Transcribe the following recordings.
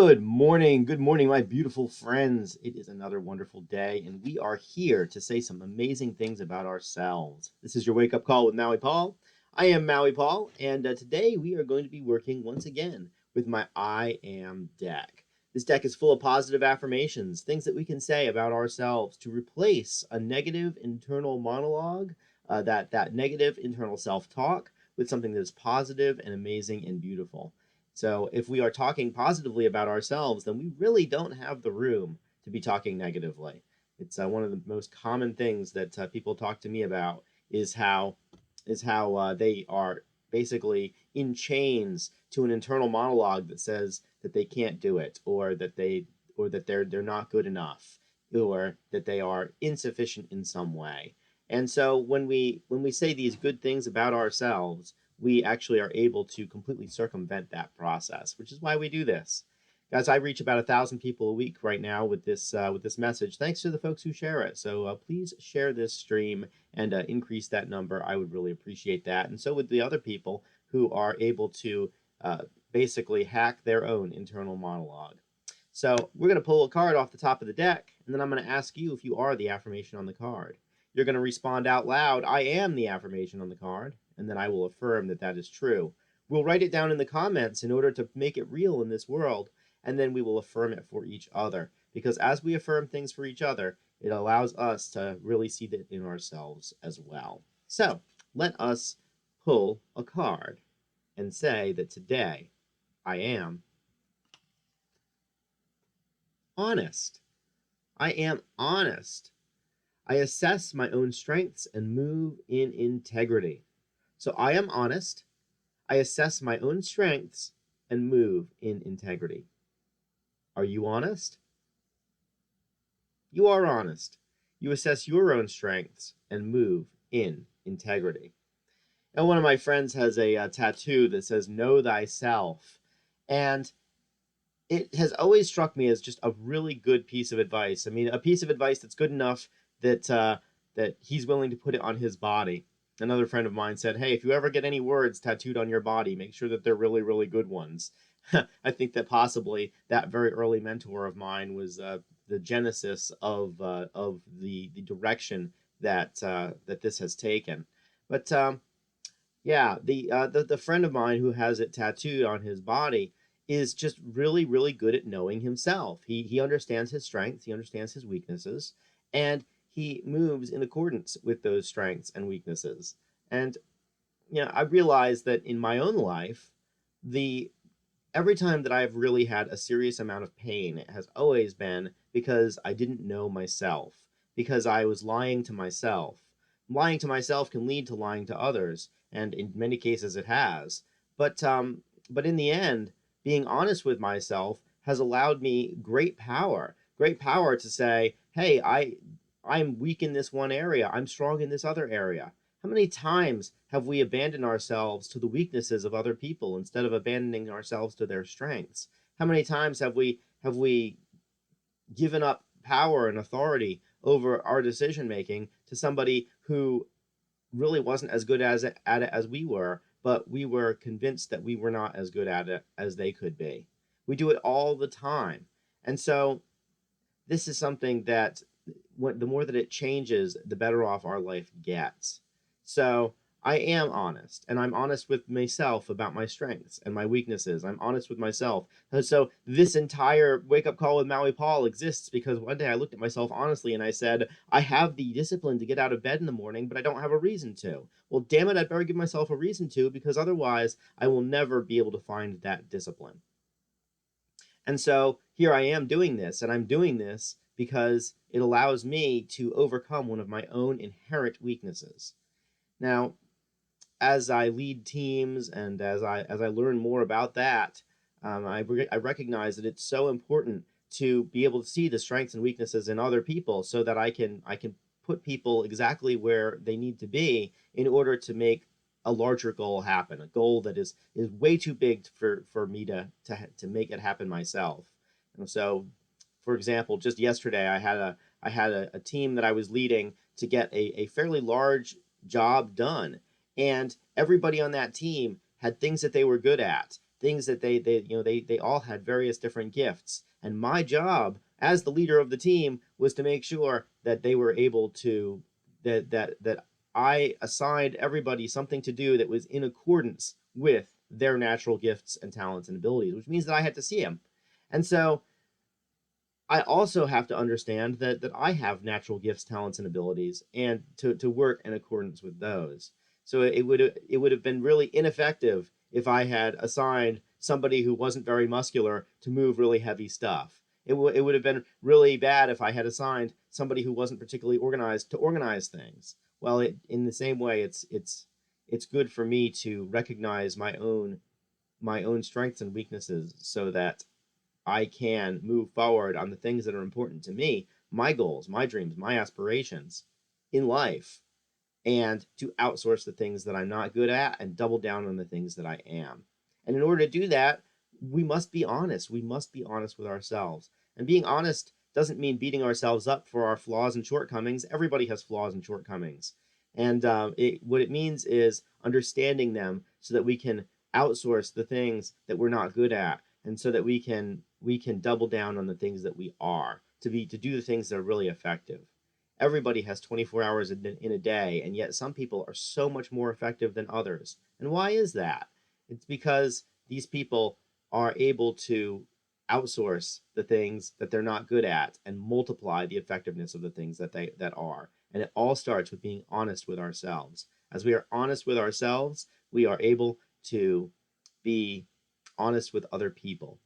Good morning, my beautiful friends. It is another wonderful day, and we are here to say some amazing things about ourselves. This is your wake up call with Maui Paul. I am Maui Paul, and today we are going to be working once again with my I Am deck. This deck is full of positive affirmations, things that we can say about ourselves to replace a negative internal monologue, that negative internal self talk, with something that is positive and amazing and beautiful. So if we are talking positively about ourselves, then we really don't have the room to be talking negatively. It's one of the most common things that people talk to me about is how they are basically in chains to an internal monologue that says that they can't do it, or that they're not good enough, or that they are insufficient in some way. And so when we say these good things about ourselves, we actually are able to completely circumvent that process, which is why we do this. Guys, I reach about 1,000 people a week right now with this message, thanks to the folks who share it. So please share this stream and increase that number. I would really appreciate that. And so would the other people who are able to basically hack their own internal monologue. So we're going to pull a card off the top of the deck, and then I'm going to ask you if you are the affirmation on the card. You're going to respond out loud, I am the affirmation on the card, and then I will affirm that that is true. We'll write it down in the comments in order to make it real in this world, and then we will affirm it for each other. Because as we affirm things for each other, it allows us to really see that in ourselves as well. So let us pull a card and say that today I am honest. I am honest. I assess my own strengths and move in integrity. So I am honest. I assess my own strengths and move in integrity. Are you honest? You are honest. You assess your own strengths and move in integrity. And one of my friends has a tattoo that says, know thyself. And it has always struck me as just a really good piece of advice. I mean, a piece of advice that's good enough that he's willing to put it on his body. Another friend of mine said, hey, if you ever get any words tattooed on your body, make sure that they're really, really good ones. I think that possibly that very early mentor of mine was the genesis of the direction that this has taken. But yeah, the friend of mine who has it tattooed on his body is just really, really good at knowing himself. He understands his strengths, he understands his weaknesses, and he moves in accordance with those strengths and weaknesses. And I realize that in my own life, every time that I've really had a serious amount of pain, it has always been because I didn't know myself, because I was lying to myself. Lying to myself can lead to lying to others, and in many cases it has. But in the end, being honest with myself has allowed me great power to say, hey, I'm weak in this one area, I'm strong in this other area. How many times have we abandoned ourselves to the weaknesses of other people instead of abandoning ourselves to their strengths? How many times have we given up power and authority over our decision making to somebody who really wasn't as good at it as we were, but we were convinced that we were not as good at it as they could be? We do it all the time. And so this is something that the more that it changes, the better off our life gets. So I am honest, and I'm honest with myself about my strengths and my weaknesses. I'm honest with myself. And so this entire wake up call with Maui Paul exists because one day I looked at myself honestly and I said, I have the discipline to get out of bed in the morning, but I don't have a reason to. Well, damn it, I'd better give myself a reason to, because otherwise I will never be able to find that discipline. And so here I am doing this, and I'm doing this because it allows me to overcome one of my own inherent weaknesses. Now, as I lead teams and as I learn more about that, I recognize that it's so important to be able to see the strengths and weaknesses in other people so that I can put people exactly where they need to be in order to make a larger goal happen, a goal that is way too big for me to make it happen myself. And so, for example, just yesterday I had a team that I was leading to get a fairly large job done, and everybody on that team had things that they were good at, things that they all had various different gifts, and my job as the leader of the team was to make sure that they were able to that I assigned everybody something to do that was in accordance with their natural gifts and talents and abilities, which means that I had to see them. And so I also have to understand that I have natural gifts, talents, and abilities, and to work in accordance with those. So it would have been really ineffective if I had assigned somebody who wasn't very muscular to move really heavy stuff. It would have been really bad if I had assigned somebody who wasn't particularly organized to organize things. Well, in the same way, it's good for me to recognize my own strengths and weaknesses so that I can move forward on the things that are important to me, my goals, my dreams, my aspirations in life, and to outsource the things that I'm not good at and double down on the things that I am. And in order to do that, we must be honest. We must be honest with ourselves. And being honest doesn't mean beating ourselves up for our flaws and shortcomings. Everybody has flaws and shortcomings. And what it means is understanding them so that we can outsource the things that we're not good at, and so that we can double down on the things that we are to do the things that are really effective. Everybody has 24 hours in a day, and yet some people are so much more effective than others. And why is that? It's because these people are able to outsource the things that they're not good at and multiply the effectiveness of the things that are. And it all starts with being honest with ourselves. As we are honest with ourselves, we are able to be honest with other people.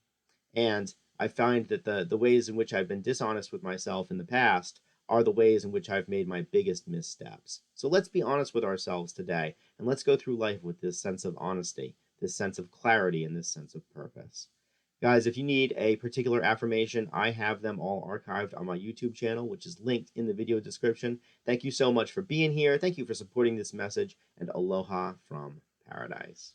And I find that the ways in which I've been dishonest with myself in the past are the ways in which I've made my biggest missteps. So let's be honest with ourselves today, and let's go through life with this sense of honesty, this sense of clarity, and this sense of purpose. Guys, if you need a particular affirmation, I have them all archived on my YouTube channel, which is linked in the video description. Thank you so much for being here. Thank you for supporting this message, and aloha from paradise.